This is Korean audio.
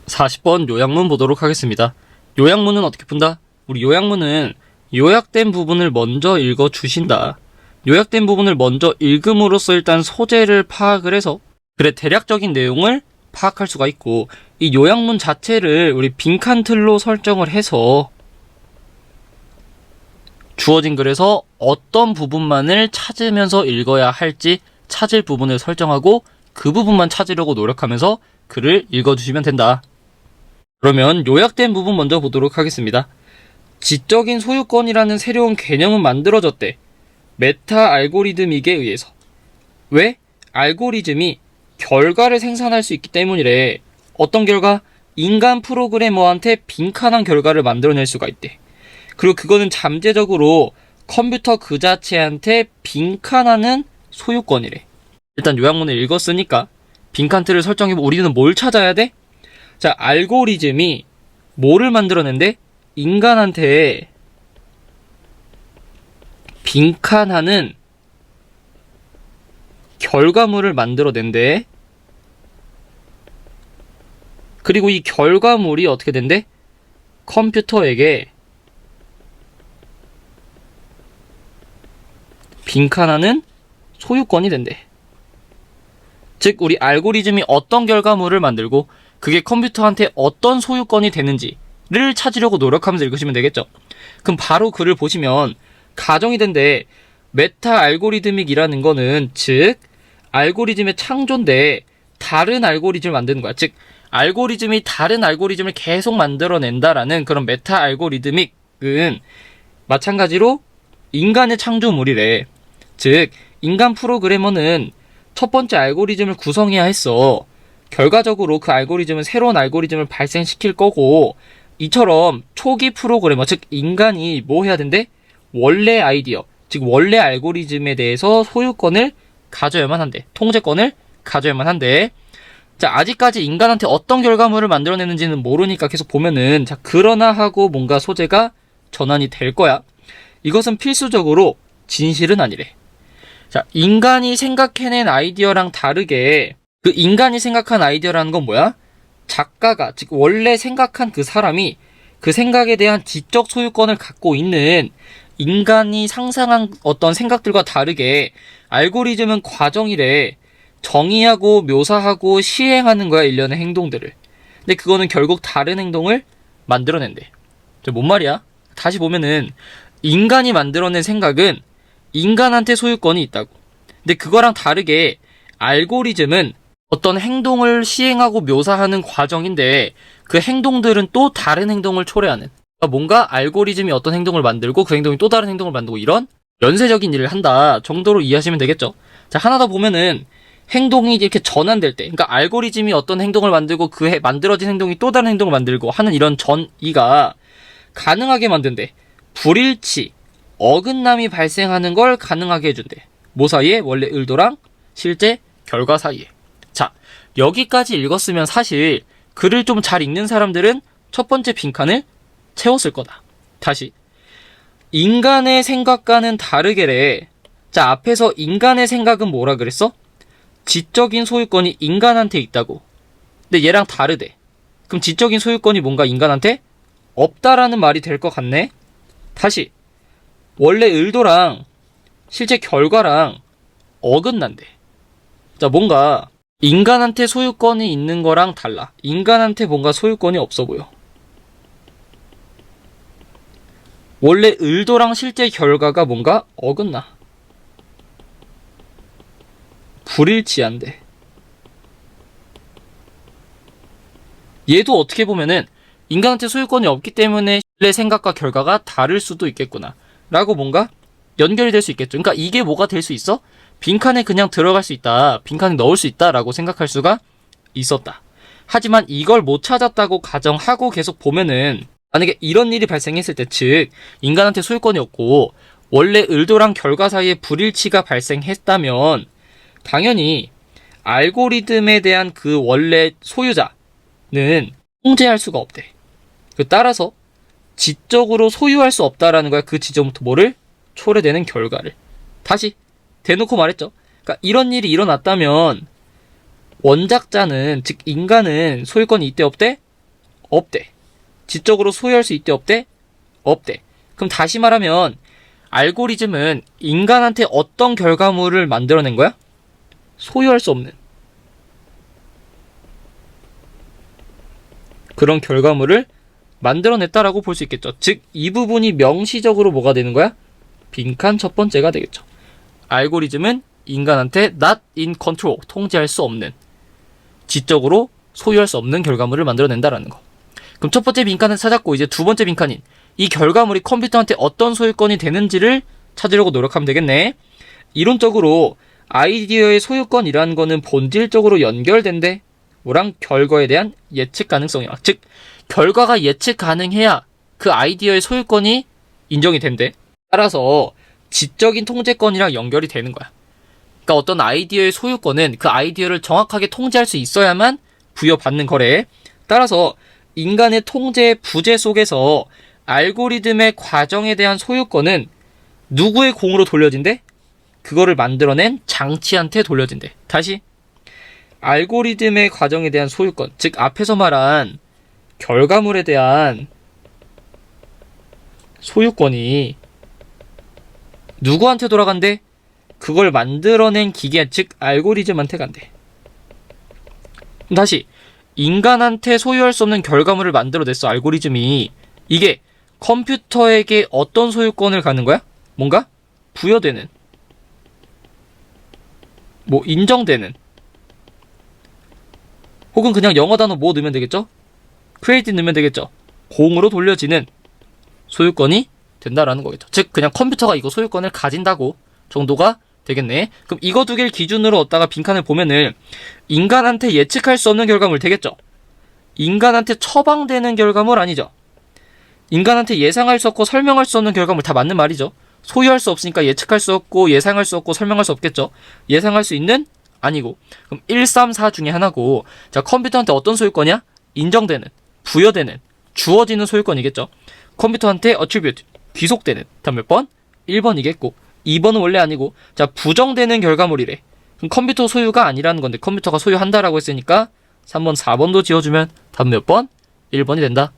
40번 요약문 보도록 하겠습니다. 요약문은 어떻게 푼다? 우리 요약문은 요약된 부분을 먼저 읽어주신다. 요약된 부분을 먼저 읽음으로써 일단 소재를 파악을 해서 글의 대략적인 내용을 파악할 수가 있고, 이 요약문 자체를 우리 빈칸 틀로 설정을 해서 주어진 글에서 어떤 부분만을 찾으면서 읽어야 할지 찾을 부분을 설정하고 그 부분만 찾으려고 노력하면서 글을 읽어주시면 된다. 그러면 요약된 부분 먼저 보도록 하겠습니다. 지적인 소유권이라는 새로운 개념은 만들어졌대. 메타 알고리즘익에 의해서. 왜? 알고리즘이 결과를 생산할 수 있기 때문이래. 어떤 결과? 인간 프로그래머한테 빈칸한 결과를 만들어낼 수가 있대. 그리고 그거는 잠재적으로 컴퓨터 그 자체한테 빈칸하는 소유권이래. 일단 요약문을 읽었으니까 빈칸 틀을 설정해보고 우리는 뭘 찾아야 돼? 자, 알고리즘이 뭐를 만들어낸대? 인간한테 빈칸하는 결과물을 만들어낸대. 그리고 이 결과물이 어떻게 된대? 컴퓨터에게 빈칸하는 소유권이 된대. 즉, 우리 알고리즘이 어떤 결과물을 만들고 그게 컴퓨터한테 어떤 소유권이 되는지를 찾으려고 노력하면서 읽으시면 되겠죠. 그럼 바로 글을 보시면 가정이 된대. 메타 알고리즘익이라는 거는 즉 알고리즘의 창조인데 다른 알고리즘을 만드는 거야. 즉 알고리즘이 다른 알고리즘을 계속 만들어낸다라는 그런 메타 알고리즘익은 마찬가지로 인간의 창조물이래. 즉 인간 프로그래머는 첫 번째 알고리즘을 구성해야 했어. 결과적으로 그 알고리즘은 새로운 알고리즘을 발생시킬 거고, 이처럼 초기 프로그래머, 즉 인간이 뭐 해야 된대? 원래 아이디어, 즉 원래 알고리즘에 대해서 소유권을 가져야만 한대. 통제권을 가져야만 한대. 자, 아직까지 인간한테 어떤 결과물을 만들어내는지는 모르니까 계속 보면은, 자, 그러나 하고 뭔가 소재가 전환이 될 거야. 이것은 필수적으로 진실은 아니래. 자, 인간이 생각해낸 아이디어랑 다르게 그 인간이 생각한 아이디어라는 건 뭐야? 작가가, 즉 원래 생각한 그 사람이 그 생각에 대한 지적 소유권을 갖고 있는, 인간이 상상한 어떤 생각들과 다르게 알고리즘은 과정이래. 정의하고 묘사하고 시행하는 거야, 일련의 행동들을. 근데 그거는 결국 다른 행동을 만들어낸대. 뭔 말이야? 다시 보면은 인간이 만들어낸 생각은 인간한테 소유권이 있다고. 근데 그거랑 다르게 알고리즘은 어떤 행동을 시행하고 묘사하는 과정인데 그 행동들은 또 다른 행동을 초래하는, 그러니까 뭔가 알고리즘이 어떤 행동을 만들고 그 행동이 또 다른 행동을 만들고 이런 연쇄적인 일을 한다 정도로 이해하시면 되겠죠. 자, 하나 더 보면은 행동이 이렇게 전환될 때, 그러니까 알고리즘이 어떤 행동을 만들고 그 만들어진 행동이 또 다른 행동을 만들고 하는 이런 전이가 가능하게 만든대. 불일치, 어긋남이 발생하는 걸 가능하게 해준대. 뭐 사이에? 원래 의도랑 실제 결과 사이에. 자, 여기까지 읽었으면 사실 글을 좀 잘 읽는 사람들은 첫 번째 빈칸을 채웠을 거다. 다시. 인간의 생각과는 다르게래. 자, 앞에서 인간의 생각은 뭐라 그랬어? 지적인 소유권이 인간한테 있다고. 근데 얘랑 다르대. 그럼 지적인 소유권이 뭔가 인간한테 없다라는 말이 될 것 같네? 다시. 원래 의도랑 실제 결과랑 어긋난대. 자, 뭔가 인간한테 소유권이 있는 거랑 달라. 인간한테 뭔가 소유권이 없어 보여. 원래 의도랑 실제 결과가 뭔가 어긋나. 불일치한데. 얘도 어떻게 보면은 인간한테 소유권이 없기 때문에 원래 생각과 결과가 다를 수도 있겠구나 라고 뭔가 연결이 될 수 있겠죠. 그러니까 이게 뭐가 될 수 있어? 빈칸에 그냥 들어갈 수 있다, 빈칸에 넣을 수 있다 라고 생각할 수가 있었다. 하지만 이걸 못 찾았다고 가정하고 계속 보면은, 만약에 이런 일이 발생했을 때, 즉 인간한테 소유권이 없고 원래 의도랑 결과 사이에 불일치가 발생했다면 당연히 알고리즘에 대한 그 원래 소유자는 통제할 수가 없대. 따라서 지적으로 소유할 수 없다라는 거야. 그 지점부터 뭐를? 초래되는 결과를. 다시 대놓고 말했죠. 그러니까 이런 일이 일어났다면 원작자는, 즉 인간은 소유권이 있대 없대? 없대. 지적으로 소유할 수 있대, 없대? 없대. 그럼 다시 말하면 알고리즘은 인간한테 어떤 결과물을 만들어낸 거야? 소유할 수 없는 그런 결과물을 만들어냈다라고 볼 수 있겠죠. 즉, 이 부분이 명시적으로 뭐가 되는 거야? 빈칸 첫 번째가 되겠죠. 알고리즘은 인간한테 not in control, 통제할 수 없는, 지적으로 소유할 수 없는 결과물을 만들어낸다라는 거. 그럼 첫 번째 빈칸은 찾았고, 이제 두 번째 빈칸인 이 결과물이 컴퓨터한테 어떤 소유권이 되는지를 찾으려고 노력하면 되겠네. 이론적으로 아이디어의 소유권이라는 거는 본질적으로 연결된대. 뭐랑? 결과에 대한 예측 가능성이야. 즉, 결과가 예측 가능해야 그 아이디어의 소유권이 인정이 된대. 따라서 지적인 통제권이랑 연결이 되는 거야. 그러니까 어떤 아이디어의 소유권은 그 아이디어를 정확하게 통제할 수 있어야만 부여받는 거래. 따라서 인간의 통제 부재 속에서 알고리즘의 과정에 대한 소유권은 누구의 공으로 돌려진대? 그거를 만들어낸 장치한테 돌려진대. 다시, 알고리즘의 과정에 대한 소유권, 즉 앞에서 말한 결과물에 대한 소유권이 누구한테 돌아간대? 그걸 만들어낸 기계, 즉 알고리즘한테 간대. 다시, 인간한테 소유할 수 없는 결과물을 만들어냈어, 알고리즘이. 이게 컴퓨터에게 어떤 소유권을 갖는 거야? 뭔가 부여되는, 뭐 인정되는, 혹은 그냥 영어 단어 뭐 넣으면 되겠죠? 크레딧 넣으면 되겠죠? 공으로 돌려지는 소유권이 된다라는 거겠죠. 즉, 그냥 컴퓨터가 이거 소유권을 가진다고 정도가 되겠네. 그럼 이거 두 개를 기준으로 얻다가 빈칸을 보면은 인간한테 예측할 수 없는 결과물 되겠죠? 인간한테 처방되는 결과물 아니죠? 인간한테 예상할 수 없고 설명할 수 없는 결과물, 다 맞는 말이죠. 소유할 수 없으니까 예측할 수 없고 예상할 수 없고 설명할 수 없겠죠. 예상할 수 있는? 아니고. 그럼 1, 3, 4 중에 하나고, 자, 컴퓨터한테 어떤 소유권이야? 인정되는, 부여되는, 주어지는 소유권이겠죠. 컴퓨터한테 attribute, 귀속되는. 다음 몇 번? 1번이겠고, 2번은 원래 아니고, 자, 부정되는 결과물이래. 그럼 컴퓨터 소유가 아니라는 건데 컴퓨터가 소유한다라고 했으니까 3번, 4번도 지어주면 답 몇 번? 1번이 된다.